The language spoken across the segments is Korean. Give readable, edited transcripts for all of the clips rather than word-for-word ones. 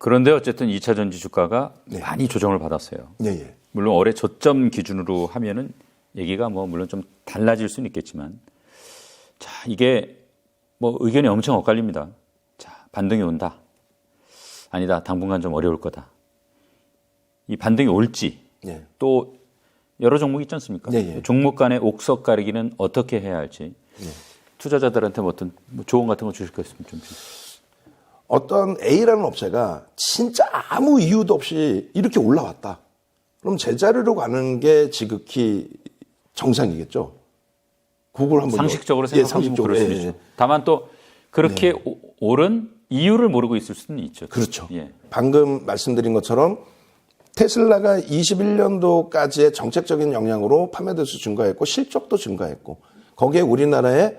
그런데 어쨌든 2차 전지 주가가 네. 많이 조정을 받았어요. 예, 예. 물론 올해 저점 기준으로 하면은 얘기가 뭐 물론 좀 달라질 수는 있겠지만, 자, 이게 뭐 의견이 엄청 엇갈립니다. 자, 반등이 온다. 아니다. 당분간 좀 어려울 거다. 이 반등이 올지, 예. 또 여러 종목이 있지 않습니까? 예, 예. 종목 간의 옥석 가리기는 어떻게 해야 할지, 예. 투자자들한테 뭐 어떤 조언 같은 거 주실 거 있으면 좀 주세요. 어떤 A라는 업체가 진짜 아무 이유도 없이 이렇게 올라왔다. 그럼 제자리로 가는 게 지극히 정상이겠죠. 그걸 한번 상식적으로 생각하면 그럴 수 있죠. 다만 또 그렇게 오른 이유를 모르고 있을 수는 있죠. 그렇죠. 예. 방금 말씀드린 것처럼 테슬라가 21년도까지의 정책적인 영향으로 판매 대수 증가했고 실적도 증가했고 거기에 우리나라의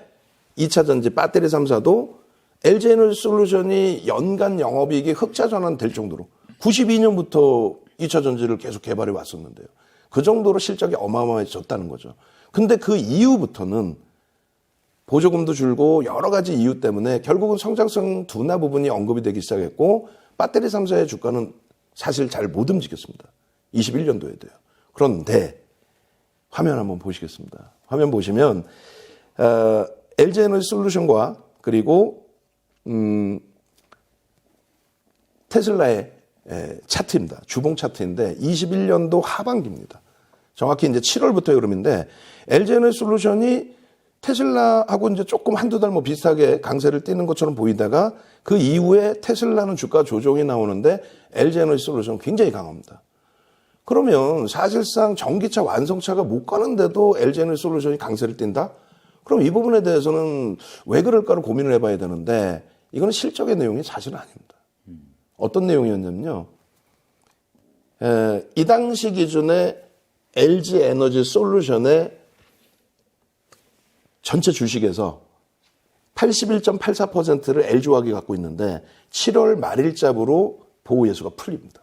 2차 전지 배터리 3사도 LG에너지솔루션이 연간 영업이익이 흑자 전환될 정도로 92년부터 2차 전지를 계속 개발해 왔었는데요. 그 정도로 실적이 어마어마해졌다는 거죠. 근데 그 이후부터는 보조금도 줄고 여러 가지 이유 때문에 결국은 성장성 둔화 부분이 언급이 되기 시작했고 배터리 3사의 주가는 사실 잘 못 움직였습니다. 21년도에도요. 그런데 화면 한번 보시겠습니다. 화면 보시면 LG에너지솔루션과 그리고 테슬라의 차트입니다. 주봉 차트인데 21년도 하반기입니다. 정확히 이제 7월부터 여름인데 LG에너지솔루션이 테슬라하고 이제 조금 한두 달 뭐 비슷하게 강세를 띠는 것처럼 보이다가 그 이후에 테슬라는 주가 조정이 나오는데 LG에너지솔루션은 굉장히 강합니다. 그러면 사실상 전기차 완성차가 못 가는데도 LG에너지솔루션이 강세를 띈다? 그럼 이 부분에 대해서는 왜 그럴까를 고민을 해봐야 되는데 이거는 실적의 내용이 사실은 아닙니다. 어떤 내용이었냐면요. 이 당시 기준에 LG에너지솔루션의 전체 주식에서 81.84%를 LG화학이 갖고 있는데 7월 말일자부로 보호예수가 풀립니다.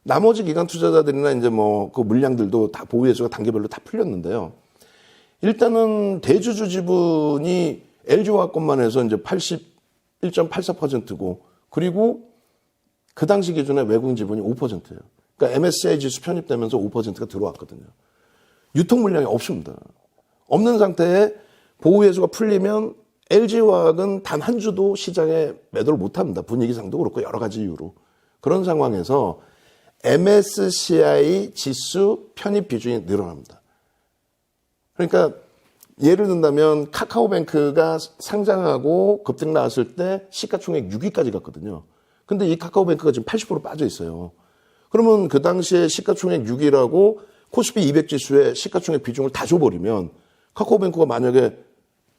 나머지 기관 투자자들이나 이제 뭐 그 물량들도 다 보호예수가 단계별로 다 풀렸는데요. 일단은 대주주 지분이 LG화학 것만 해서 이제 81.84%고 그리고 그 당시 기준에 외국 지분이 5%예요. 그러니까 MSCI 지수 편입되면서 5%가 들어왔거든요. 유통 물량이 없습니다. 없는 상태에 보호예수가 풀리면 LG화학은 단 한 주도 시장에 매도를 못합니다. 분위기상도 그렇고 여러 가지 이유로. 그런 상황에서 MSCI 지수 편입 비중이 늘어납니다. 그러니까 예를 든다면 카카오뱅크가 상장하고 급등 나왔을 때 시가총액 6위까지 갔거든요. 근데 이 카카오뱅크가 지금 80% 빠져 있어요. 그러면 그 당시에 시가총액 6위라고 코스피 200 지수의 시가총액 비중을 다 줘버리면 카카오뱅크가 만약에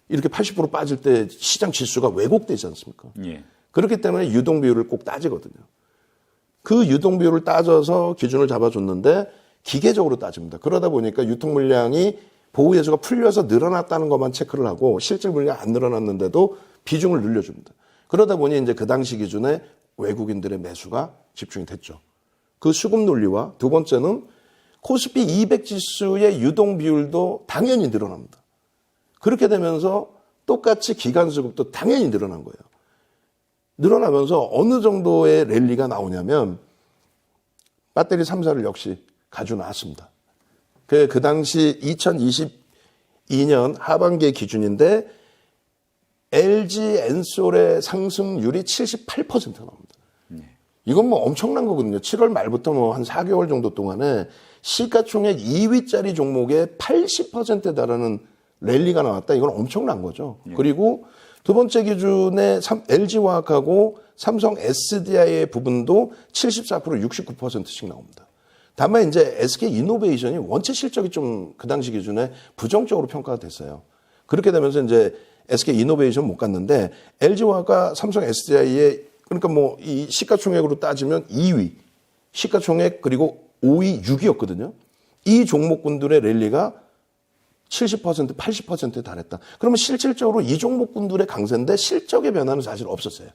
이렇게 80% 빠질 때 시장 지수가 왜곡되지 않습니까? 예. 그렇기 때문에 유동 비율을 꼭 따지거든요. 그 유동 비율을 따져서 기준을 잡아줬는데 기계적으로 따집니다. 그러다 보니까 유통 물량이 보호예수가 풀려서 늘어났다는 것만 체크를 하고 실질 물량 안 늘어났는데도 비중을 늘려줍니다. 그러다 보니 이제 그 당시 기준에 외국인들의 매수가 집중이 됐죠. 그 수급 논리와 두 번째는 코스피 200 지수의 유동 비율도 당연히 늘어납니다. 그렇게 되면서 똑같이 기간 수급도 당연히 늘어난 거예요. 늘어나면서 어느 정도의 랠리가 나오냐면 배터리 3사를 역시 가지고 나왔습니다. 그 당시 2022년 하반기의 기준인데 LG엔솔의 상승률이 78%가 나옵니다. 이건 뭐 엄청난 거거든요. 7월 말부터 뭐 한 4개월 정도 동안에 시가총액 2위짜리 종목에 80%에 달하는 랠리가 나왔다. 이건 엄청난 거죠. 그리고 두 번째 기준에 LG화학하고 삼성 SDI의 부분도 74%, 69%씩 나옵니다. 다만 이제 SK이노베이션이 원체 실적이 좀 그 당시 기준에 부정적으로 평가가 됐어요. 그렇게 되면서 이제 SK이노베이션 못 갔는데 LG화학과 삼성 SDI의 그러니까 뭐 이 시가총액으로 따지면 2위, 시가총액 그리고 5위, 6위였거든요. 이 종목군들의 랠리가 70%, 80%에 달했다. 그러면 실질적으로 이 종목군들의 강세인데 실적의 변화는 사실 없었어요.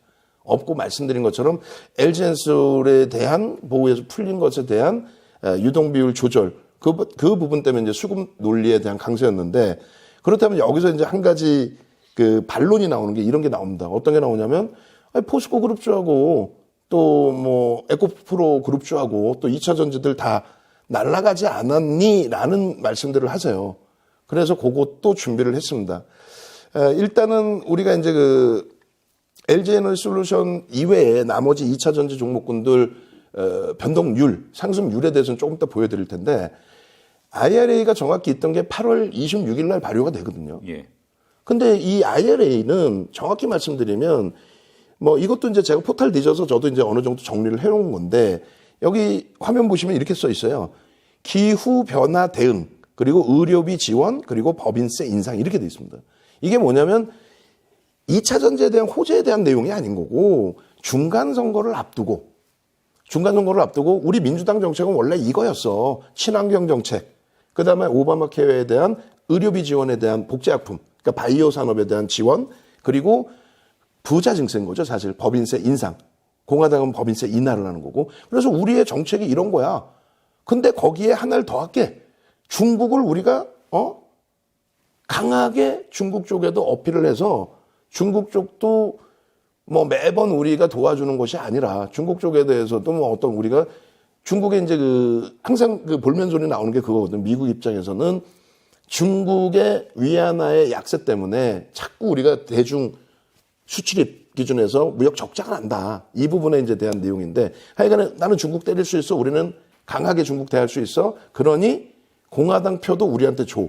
없고 말씀드린 것처럼 LG엔솔에 대한 보호에서 풀린 것에 대한 유동 비율 조절 그 부분 때문에 이제 수급 논리에 대한 강세였는데 그렇다면 여기서 이제 한 가지 그 반론이 나오는 게 이런 게 나옵니다. 어떤 게 나오냐면 포스코 그룹주하고 또 뭐 에코프로 그룹주하고 또 2차 전지들 다 날아가지 않았니? 라는 말씀들을 하세요. 그래서 그것도 준비를 했습니다. 일단은 우리가 이제 그 LG에너지솔루션 이외에 나머지 2차 전지 종목군들 변동률, 상승률에 대해서는 조금 더 보여드릴 텐데 IRA가 정확히 있던 게 8월 26일 날 발효가 되거든요. 예. 근데 이 IRA는 정확히 말씀드리면 뭐 이것도 이제 제가 포탈 뒤져서 저도 이제 어느 정도 정리를 해놓은 건데 여기 화면 보시면 이렇게 써 있어요. 기후 변화 대응, 그리고 의료비 지원, 그리고 법인세 인상 이렇게 돼 있습니다. 이게 뭐냐면 2차 전지에 대한 호재에 대한 내용이 아닌 거고 중간 선거를 앞두고 우리 민주당 정책은 원래 이거였어. 친환경 정책. 그다음에 오바마 케어에 대한 의료비 지원에 대한 복제약품, 그러니까 바이오 산업에 대한 지원, 그리고 부자 증세인 거죠, 사실. 법인세 인상. 공화당은 법인세 인하를 하는 거고. 그래서 우리의 정책이 이런 거야. 근데 거기에 하나를 더 할게. 중국을 우리가 강하게 중국 쪽에도 어필을 해서 중국 쪽도 뭐 매번 우리가 도와주는 것이 아니라 중국 쪽에 대해서도 뭐 어떤 우리가 중국에 이제 항상 볼멘 소리 나오는 게 그거거든. 미국 입장에서는 중국의 위안화의 약세 때문에 자꾸 우리가 대중 수출입 기준에서 무역 적자가 난다. 이 부분에 이제 대한 내용인데 하여간에 나는 중국 때릴 수 있어. 우리는 강하게 중국 대할 수 있어. 그러니 공화당 표도 우리한테 줘.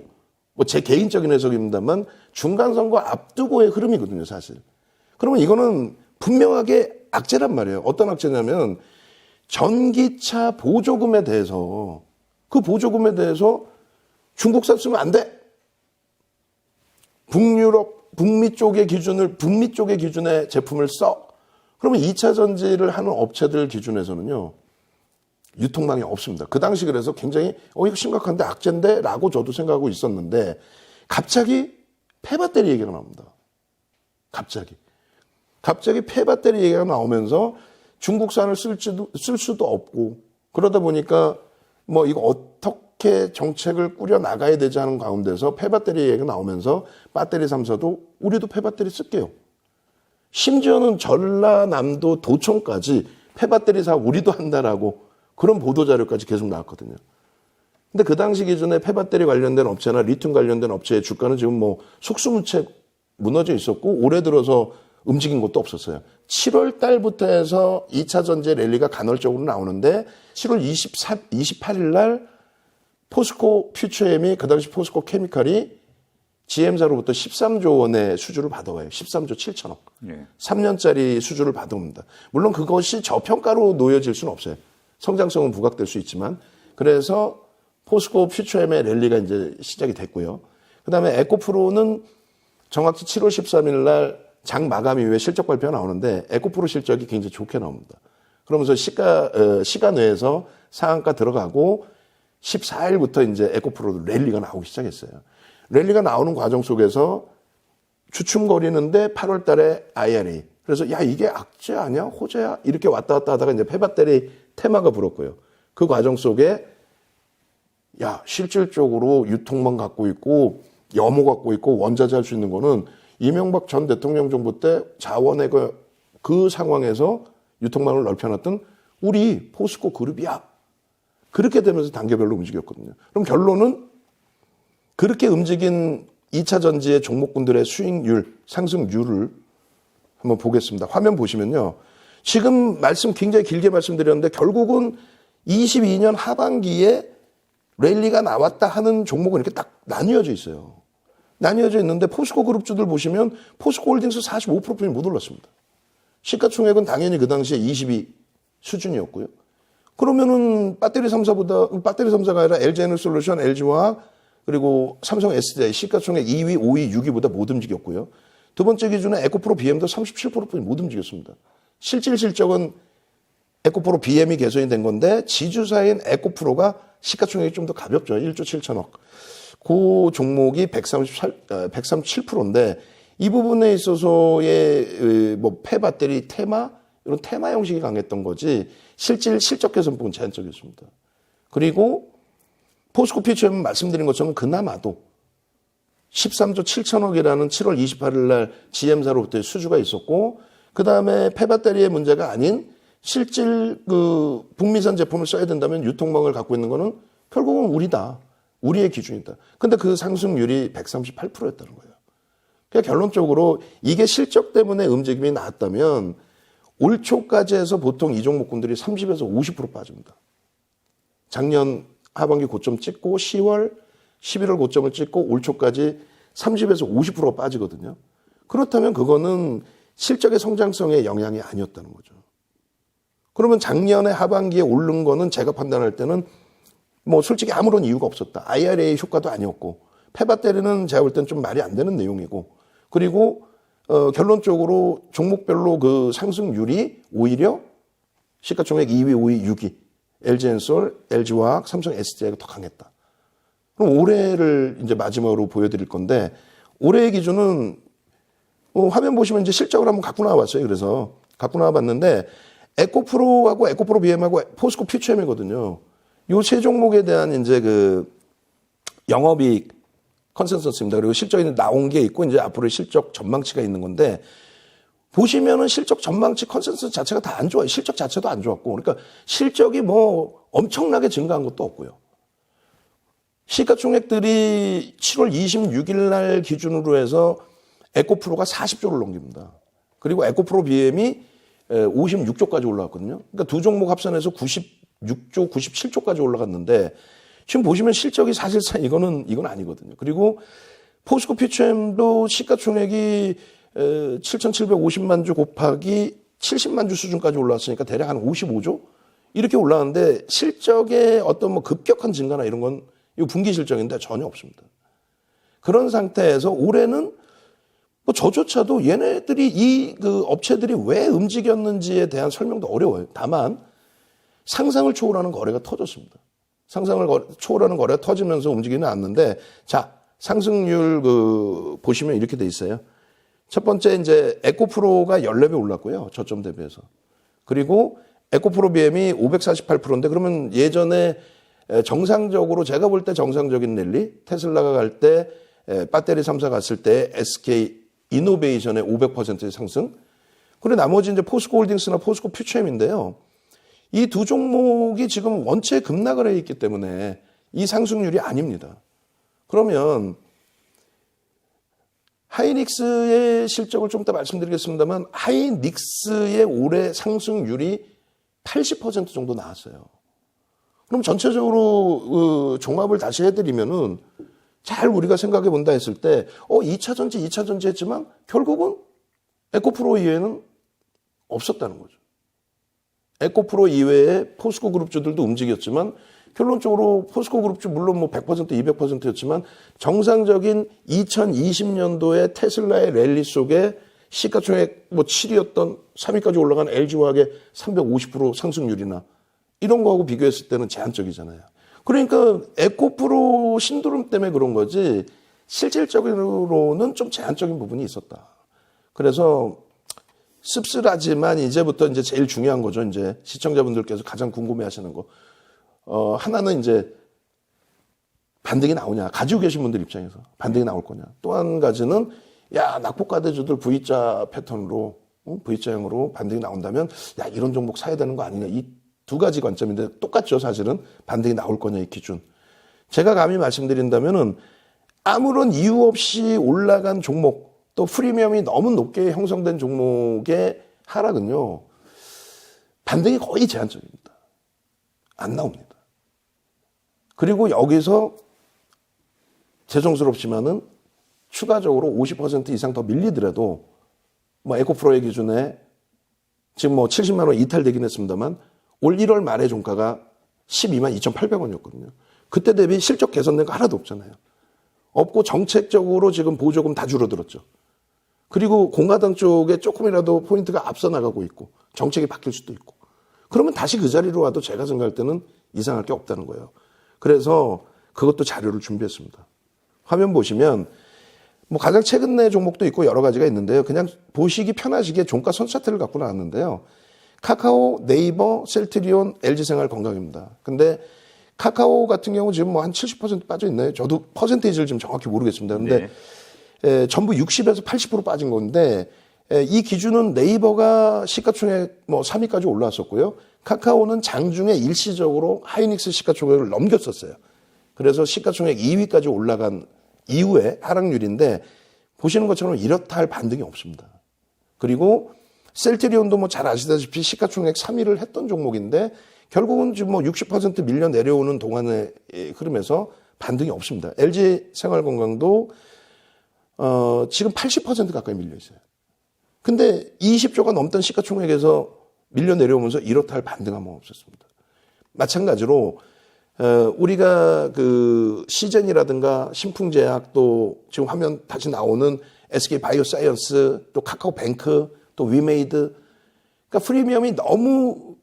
뭐 제 개인적인 해석입니다만 중간 선거 앞두고의 흐름이거든요, 사실. 그러면 이거는 분명하게 악재란 말이에요. 어떤 악재냐면 전기차 보조금에 대해서 그 보조금에 대해서 중국산 쓰면 안 돼. 북미 쪽의 기준의 제품을 써. 그러면 2차 전지를 하는 업체들 기준에서는요. 유통망이 없습니다. 그 당시 그래서 굉장히 이거 심각한데 악재인데 라고 저도 생각하고 있었는데 갑자기 폐배터리 얘기가 나옵니다. 갑자기 폐배터리 얘기가 나오면서 중국산을 쓸 수도 없고 그러다 보니까 뭐 이거 어떻게 정책을 꾸려 나가야 되지 하는 가운데서 폐배터리 얘기가 나오면서 배터리 3사도 우리도 폐배터리 쓸게요. 심지어는 전라남도 도청까지 폐배터리 사 우리도 한다라고 그런 보도자료까지 계속 나왔거든요. 근데 그 당시 기준에 폐배터리 관련된 업체나 리튬 관련된 업체의 주가는 지금 뭐 속수무책 무너져 있었고 올해 들어서 움직인 것도 없었어요. 7월 달부터 해서 2차 전지 랠리가 간헐적으로 나오는데 7월 28일 날 포스코 퓨처엠이 그 당시 포스코 케미칼이 GM사로부터 13조 원의 수주를 받아와요. 13조 7천억. 예. 3년짜리 수주를 받아옵니다. 물론 그것이 저평가로 놓여질 수는 없어요. 성장성은 부각될 수 있지만 그래서 포스코 퓨처엠의 랠리가 이제 시작이 됐고요. 그다음에 에코프로는 정확히 7월 13일 날 장 마감 이후에 실적 발표가 나오는데 에코프로 실적이 굉장히 좋게 나옵니다. 그러면서 시가 내에서 상한가 들어가고 14일부터 이제 에코프로 랠리가 나오기 시작했어요. 랠리가 나오는 과정 속에서 주춤거리는데 8월 달에 IRA. 그래서 야 이게 악재 아니야? 호재야? 이렇게 왔다 갔다 하다가 이제 폐배터리 테마가 불었고요. 그 과정 속에 야 실질적으로 유통망 갖고 있고 염호 갖고 있고 원자재 할 수 있는 거는 이명박 전 대통령 정부 때 자원의 그 상황에서 유통망을 넓혀놨던 우리 포스코 그룹이야. 그렇게 되면서 단계별로 움직였거든요. 그럼 결론은 그렇게 움직인 2차 전지의 종목군들의 수익률, 상승률을 한번 보겠습니다. 화면 보시면요. 지금 굉장히 길게 말씀드렸는데 결국은 22년 하반기에 랠리가 나왔다 하는 종목은 이렇게 딱 나뉘어져 있어요. 나뉘어져 있는데 포스코 그룹주들 보시면 포스코 홀딩스 45%뿐이 못 올랐습니다. 시가총액은 당연히 그 당시에 22 수준이었고요. 그러면은 배터리 3사가 아니라 LG에너지솔루션, LG화학 그리고 삼성 SDI 시가총액 2위, 5위, 6위보다 못 움직였고요. 두 번째 기준에 에코프로 BM도 37%뿐이 못 움직였습니다. 실질적은 에코프로 BM이 개선이 된 건데 지주사인 에코프로가 시가총액이 좀 더 가볍죠. 1조 7천억. 그 종목이 137%인데 이 부분에 있어서의 뭐 폐배터리 테마 이런 테마 형식이 강했던 거지 실적 개선 부분 제한적이었습니다. 그리고 포스코 퓨처엠은 말씀드린 것처럼 그나마도 13조 7천억이라는 7월 28일 날 GM사로부터의 수주가 있었고 그다음에 폐배터리의 문제가 아닌 실질 그 북미산 제품을 써야 된다면 유통망을 갖고 있는 거는 결국은 우리다. 우리의 기준이다. 근데 그 상승률이 138%였다는 거예요. 그러니까 결론적으로 이게 실적 때문에 움직임이 나왔다면 올 초까지 해서 보통 이 종목군들이 30에서 50% 빠집니다. 작년 하반기 고점 찍고 10월, 11월 고점을 찍고 올 초까지 30에서 50% 빠지거든요. 그렇다면 그거는 실적의 성장성의 영향이 아니었다는 거죠. 그러면 작년에 하반기에 오른 거는 제가 판단할 때는 뭐 솔직히 아무런 이유가 없었다. IRA 효과도 아니었고 페바테리는 제가 볼 때는 좀 말이 안 되는 내용이고 그리고 결론적으로 종목별로 그 상승률이 오히려 시가총액 2위, 5위, 6위 LG엔솔, LG화학, 삼성 SDI가 더 강했다. 그럼 올해를 이제 마지막으로 보여드릴 건데 올해의 기준은 화면 보시면 이제 실적을 한번 갖고 나와봤어요. 그래서 갖고 나와봤는데 에코프로하고 에코프로 BM하고 포스코 퓨처엠이거든요. 요 세 종목에 대한 이제 그 영업이익 컨센서스입니다. 그리고 실적이 나온 게 있고 이제 앞으로의 실적 전망치가 있는 건데 보시면은 실적 전망치 컨센서스 자체가 다 안 좋아요. 실적 자체도 안 좋았고 그러니까 실적이 뭐 엄청나게 증가한 것도 없고요. 시가총액들이 7월 26일 날 기준으로 해서 에코프로가 40조를 넘깁니다. 그리고 에코프로 BM이 56조까지 올라왔거든요. 그러니까 두 종목 합산해서 96조, 97조까지 올라갔는데 지금 보시면 실적이 사실상 이건 아니거든요. 그리고 포스코 퓨처엠도 시가총액이 7,750만 주 곱하기 70만 주 수준까지 올라왔으니까 대략 한 55조 이렇게 올라왔는데 실적의 어떤 뭐 급격한 증가나 이런 건 이 분기 실적인데 전혀 없습니다. 그런 상태에서 올해는 뭐 저조차도 얘네들이 이 그 업체들이 왜 움직였는지에 대한 설명도 어려워요. 다만 상상을 초월하는 거래가 터졌습니다. 상상을 초월하는 거래가 터지면서 움직이는 않는데 자 상승률 그 보시면 이렇게 돼 있어요. 첫 번째 이제 에코프로가 14배 올랐고요. 저점 대비해서. 그리고 에코프로 BM이 548%인데 그러면 예전에 정상적으로 제가 볼 때 정상적인 랠리 테슬라가 갈 때 배터리 3사 갔을 때 SK 이노베이션의 500%의 상승. 그리고 나머지 이제 포스코 홀딩스나 포스코 퓨처엠인데요. 이 두 종목이 지금 원체 급락을 해 있기 때문에 이 상승률이 아닙니다. 그러면 하이닉스의 실적을 좀 이따 말씀드리겠습니다만 하이닉스의 올해 상승률이 80% 정도 나왔어요. 그럼 전체적으로 종합을 다시 해드리면은 잘 우리가 생각해 본다 했을 때 2차 전지 했지만 결국은 에코프로 이외에는 없었다는 거죠. 에코프로 이외에 포스코 그룹주들도 움직였지만 결론적으로 포스코 그룹주 물론 뭐 100%, 200%였지만 정상적인 2020년도에 테슬라의 랠리 속에 시가총액 뭐 7위였던 3위까지 올라간 LG화학의 350% 상승률이나 이런 거하고 비교했을 때는 제한적이잖아요. 그러니까 에코프로 신도름 때문에 그런 거지 실질적으로는 좀 제한적인 부분이 있었다. 그래서 씁쓸하지만 이제부터 이제 제일 중요한 거죠. 이제 시청자분들께서 가장 궁금해하시는 거. 하나는 이제 반등이 나오냐. 가지고 계신 분들 입장에서 반등이 나올 거냐. 또 한 가지는 낙폭과대주들 V자 패턴으로 V자형으로 반등이 나온다면 이런 종목 사야 되는 거 아니냐. 이 두 가지 관점인데 똑같죠. 사실은 반등이 나올 거냐 이 기준. 제가 감히 말씀드린다면은 아무런 이유 없이 올라간 종목 또 프리미엄이 너무 높게 형성된 종목의 하락은요. 반등이 거의 제한적입니다. 안 나옵니다. 그리고 여기서 죄송스럽지만은 추가적으로 50% 이상 더 밀리더라도 뭐 에코프로의 기준에 지금 뭐 70만 원 이탈되긴 했습니다만 올 1월 말의 종가가 12만 2,800원이었거든요. 그때 대비 실적 개선된 거 하나도 없잖아요. 없고 정책적으로 지금 보조금 다 줄어들었죠. 그리고 공화당 쪽에 조금이라도 포인트가 앞서 나가고 있고 정책이 바뀔 수도 있고 그러면 다시 그 자리로 와도 제가 생각할 때는 이상할 게 없다는 거예요. 그래서 그것도 자료를 준비했습니다. 화면 보시면 뭐 가장 최근 내 종목도 있고 여러 가지가 있는데요. 그냥 보시기 편하시게 종가 선 차트를 갖고 나왔는데요. 카카오, 네이버, 셀트리온, LG생활 건강입니다. 근데 카카오 같은 경우 지금 뭐 한 70% 빠져 있나요? 저도 퍼센테이지를 지금 정확히 모르겠습니다. 근데 전부 60에서 80% 빠진 건데 이 기준은 네이버가 시가총액 3위까지 올라왔었고요. 카카오는 장중에 일시적으로 하이닉스 시가총액을 넘겼었어요. 그래서 시가총액 2위까지 올라간 이후에 하락률인데 보시는 것처럼 이렇다 할 반등이 없습니다. 그리고 셀트리온도 잘 아시다시피 시가총액 3위를 했던 종목인데 결국은 지금 60% 밀려 내려오는 동안의 흐름에서 반등이 없습니다. LG 생활건강도 지금 80% 가까이 밀려 있어요. 근데 20조가 넘던 시가총액에서 밀려 내려오면서 이렇다 할 반등함은 없었습니다. 마찬가지로 우리가 그 시젠이라든가 신풍제약 또 지금 화면 다시 나오는 SK 바이오사이언스 또 카카오뱅크 또 위메이드 그러니까 프리미엄이 너무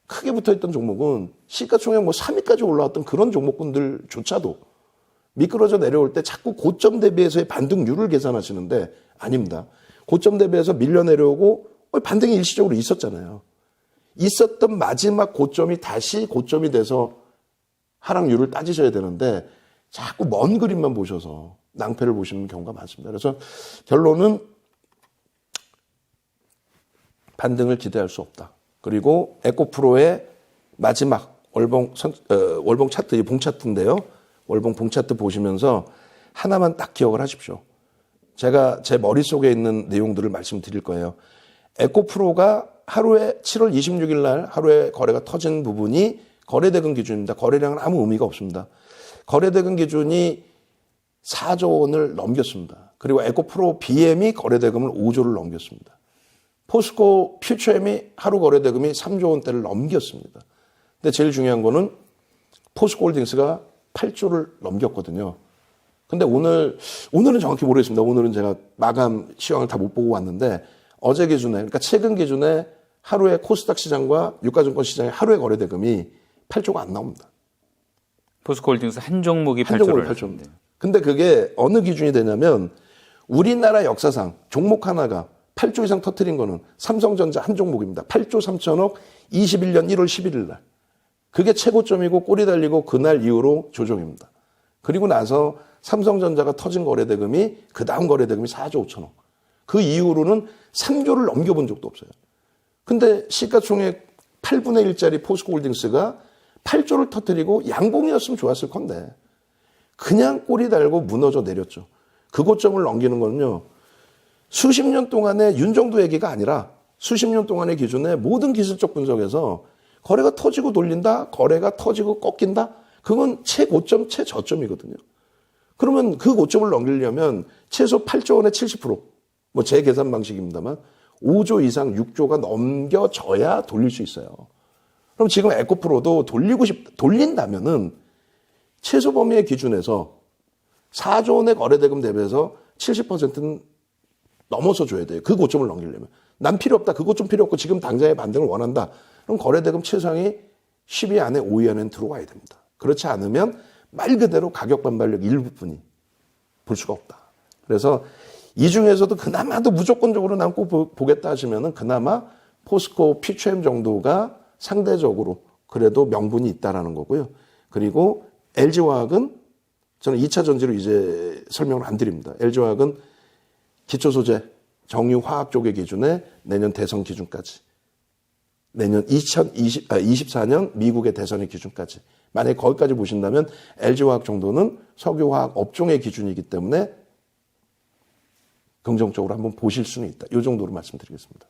크게 붙어있던 종목은 시가총액 3위까지 올라왔던 그런 종목군들조차도 미끄러져 내려올 때 자꾸 고점 대비해서의 반등률을 계산하시는데 아닙니다. 고점 대비해서 밀려 내려오고 반등이 일시적으로 있었잖아요. 있었던 마지막 고점이 다시 고점이 돼서 하락률을 따지셔야 되는데 자꾸 먼 그림만 보셔서 낭패를 보시는 경우가 많습니다. 그래서 결론은 반등을 기대할 수 없다. 그리고 에코프로의 마지막 월봉 차트, 이 봉 차트인데요. 월봉 봉 차트 보시면서 하나만 딱 기억을 하십시오. 제가 제 머릿속에 있는 내용들을 말씀드릴 거예요. 에코프로가 하루에 7월 26일 날 하루에 거래가 터진 부분이 거래대금 기준입니다. 거래량은 아무 의미가 없습니다. 거래대금 기준이 4조 원을 넘겼습니다. 그리고 에코프로 BM이 거래대금을 5조를 넘겼습니다. 포스코 퓨처엠이 하루 거래대금이 3조 원대를 넘겼습니다. 근데 제일 중요한 거는 포스코홀딩스가 8조를 넘겼거든요. 근데 오늘은 정확히 모르겠습니다. 오늘은 제가 마감 시황을 다 못 보고 왔는데 어제 기준에, 그러니까 최근 기준에 하루에 코스닥 시장과 유가증권 시장의 하루의 거래대금이 8조가 안 나옵니다. 포스코홀딩스 한 종목이 8조입니다. 근데 그게 어느 기준이 되냐면 우리나라 역사상 종목 하나가 8조 이상 터뜨린 거는 삼성전자 한 종목입니다. 8조 3천억 21년 1월 11일 날. 그게 최고점이고 꼬리 달리고 그날 이후로 조정입니다. 그리고 나서 삼성전자가 터진 거래대금이 그 다음 거래대금이 4조 5천억. 그 이후로는 3조를 넘겨본 적도 없어요. 근데 시가총액 8분의 1짜리 포스코홀딩스가 8조를 터뜨리고 양봉이었으면 좋았을 건데 그냥 꼬리 달고 무너져 내렸죠. 그 고점을 넘기는 거는요. 수십 년 동안의 윤정도 얘기가 아니라 수십 년 동안의 기준에 모든 기술적 분석에서 거래가 터지고 돌린다, 거래가 터지고 꺾인다, 그건 최고점, 최저점이거든요. 그러면 그 고점을 넘기려면 최소 8조 원의 70%, 제 계산 방식입니다만 5조 이상 6조가 넘겨져야 돌릴 수 있어요. 그럼 지금 에코프로도 돌린다면은 최소 범위의 기준에서 4조 원의 거래대금 대비해서 70%는 넘어서 줘야 돼요. 그 고점을 넘기려면. 난 필요 없다. 그 고점 필요 없고 지금 당장의 반등을 원한다. 그럼 거래대금 최상위 10위 안에 5위 안에는 들어와야 됩니다. 그렇지 않으면 말 그대로 가격 반발력 일부뿐이 볼 수가 없다. 그래서 이 중에서도 그나마도 무조건적으로 난 꼭 보겠다 하시면은 그나마 포스코 퓨처엠 정도가 상대적으로 그래도 명분이 있다라는 거고요. 그리고 LG화학은 저는 2차 전지로 이제 설명을 안 드립니다. LG화학은 기초소재, 정유화학 쪽의 기준에 내년 대선 기준까지, 내년 2024년 미국의 대선의 기준까지, 만약에 거기까지 보신다면 LG화학 정도는 석유화학 업종의 기준이기 때문에 긍정적으로 한번 보실 수는 있다. 이 정도로 말씀드리겠습니다.